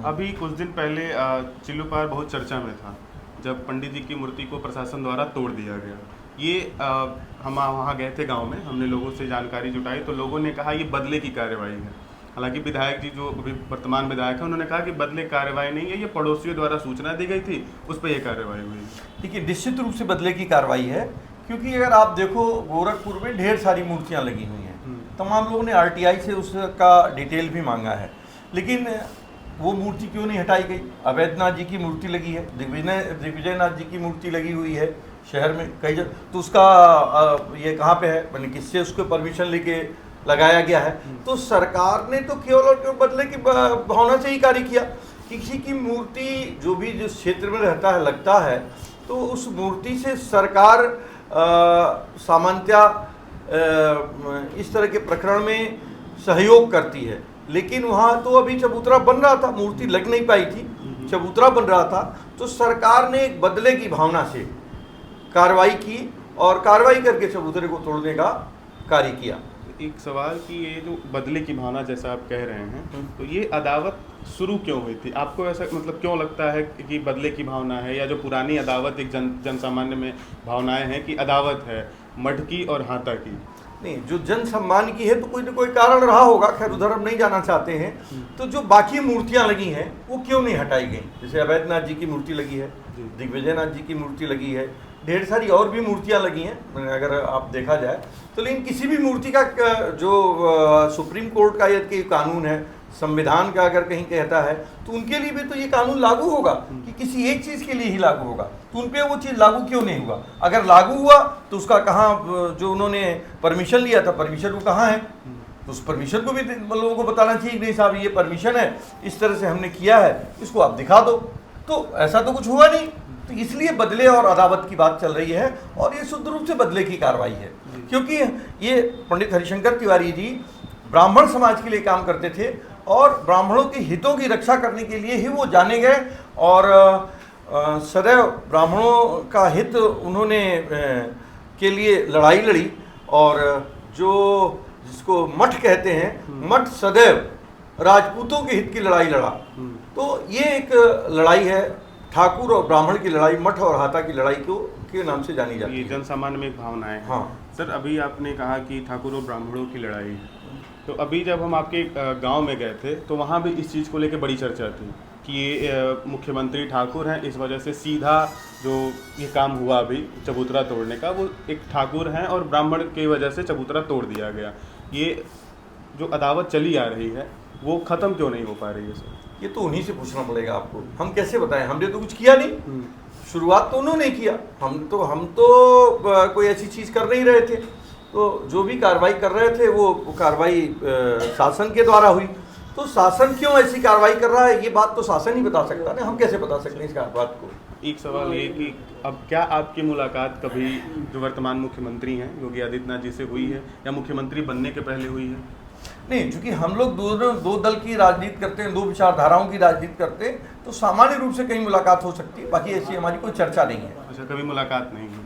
अभी कुछ दिन पहले चिल्लूपार बहुत चर्चा में था जब पंडित जी की मूर्ति को प्रशासन द्वारा तोड़ दिया गया। ये हम वहाँ गए थे गांव में, हमने लोगों से जानकारी जुटाई तो लोगों ने कहा ये बदले की कार्रवाई है। हालांकि विधायक जी जो अभी वर्तमान विधायक हैं उन्होंने कहा कि बदले कार्रवाई नहीं है, ये पड़ोसियों द्वारा सूचना दी गई थी, उस पर यह कार्रवाई हुई। देखिए निश्चित रूप से बदले की कार्रवाई है, क्योंकि अगर आप देखो गोरखपुर में ढेर सारी मूर्तियाँ लगी हुई हैं। तमाम लोगों ने आरटीआई से उसका डिटेल भी मांगा है, लेकिन वो मूर्ति क्यों नहीं हटाई गई? अवैधनाथ जी की मूर्ति लगी है, दिग्विजय नाथ जी की मूर्ति लगी हुई है शहर में कई जगह, तो उसका ये कहाँ पे है, मैंने किससे उसको परमिशन लेके लगाया गया है? तो सरकार ने तो केवल और केवल बदले की भावना से ही कार्य किया। किसी की मूर्ति जो भी जिस क्षेत्र में रहता है लगता है, तो उस मूर्ति से सरकार सामान्यतः इस तरह के प्रकरण में सहयोग करती है। लेकिन वहाँ तो अभी चबूतरा बन रहा था, मूर्ति लग नहीं पाई थी, चबूतरा बन रहा था, तो सरकार ने एक बदले की भावना से कार्रवाई की और कार्रवाई करके चबूतरे को तोड़ने का कार्य किया। एक सवाल कि ये जो बदले की भावना जैसा आप कह रहे हैं, तो ये अदावत शुरू क्यों हुई थी? आपको ऐसा मतलब क्यों लगता है कि बदले की भावना है, या जो पुरानी अदावत एक जन सामान्य में भावनाएं हैं कि अदावत है मठ की और हाथा की? नहीं, जो जन सम्मान की है तो कोई ना कोई कारण रहा होगा, खैर उधर हम नहीं जाना चाहते हैं। तो जो बाकी मूर्तियां लगी हैं वो क्यों नहीं हटाई गई? जैसे अवैधनाथ जी की मूर्ति लगी है, दिग्विजय नाथ जी की मूर्ति लगी है, ढेर सारी और भी मूर्तियां लगी हैं अगर आप देखा जाए तो। लेकिन किसी भी मूर्ति का जो सुप्रीम कोर्ट का ये कानून है, संविधान का अगर कहीं कहता है, तो उनके लिए भी तो ये कानून लागू होगा कि किसी एक चीज़ के लिए ही लागू होगा। तो उन पर वो चीज़ लागू क्यों नहीं हुआ? अगर लागू हुआ तो उसका कहाँ, जो उन्होंने परमिशन लिया था, परमिशन वो कहाँ है? तो उस परमिशन को भी लोगों को बताना चाहिए कि नहीं साहब ये परमिशन है, इस तरह से हमने किया है, इसको आप दिखा दो। तो ऐसा तो कुछ हुआ नहीं, तो इसलिए बदले और अदावत की बात चल रही है, और ये शुद्ध रूप से बदले की कार्रवाई है। क्योंकि ये पंडित हरिशंकर तिवारी जी ब्राह्मण समाज के लिए काम करते थे और ब्राह्मणों के हितों की रक्षा करने के लिए ही वो जाने गए, और सदैव ब्राह्मणों का हित उन्होंने के लिए लड़ाई लड़ी। और जो जिसको मठ कहते हैं, मठ सदैव राजपूतों के हित की लड़ाई लड़ा। तो ये एक लड़ाई है, ठाकुर और ब्राह्मण की लड़ाई, मठ और हाथा की लड़ाई के नाम से जानी जाती है। ये जन सामान्य में एक भावना है। हाँ सर, अभी आपने कहा कि ठाकुर और ब्राह्मणों की लड़ाई, तो अभी जब हम आपके गांव में गए थे तो वहाँ भी इस चीज़ को लेकर बड़ी चर्चा थी कि ये मुख्यमंत्री ठाकुर हैं, इस वजह से सीधा जो ये काम हुआ अभी चबूतरा तोड़ने का, वो एक ठाकुर हैं और ब्राह्मण की वजह से चबूतरा तोड़ दिया गया। ये जो अदावत चली आ रही है वो ख़त्म क्यों नहीं हो पा रही है सर? ये तो उन्हीं से पूछना पड़ेगा आपको, हम कैसे बताएं? हमने तो कुछ किया नहीं, शुरुआत तो उन्होंने किया, हम तो कोई ऐसी चीज़ कर नहीं रहे थे। तो जो भी कार्रवाई कर रहे थे वो कार्रवाई शासन के द्वारा हुई। तो शासन क्यों ऐसी कार्रवाई कर रहा है, ये बात तो शासन ही बता सकता है, हम कैसे बता सकते हैं इस बात को? एक सवाल ये कि अब क्या आपकी मुलाकात कभी जो वर्तमान मुख्यमंत्री हैं योगी आदित्यनाथ जी से हुई है, या मुख्यमंत्री बनने के पहले हुई है? नहीं, क्योंकि हम लोग दो दल की राजनीति करते हैं, दो विचारधाराओं की राजनीति करते हैं, तो सामान्य रूप से कहीं मुलाकात हो सकती है, बाकी ऐसी हमारी कोई चर्चा नहीं है। अच्छा, कभी मुलाकात नहीं हुई?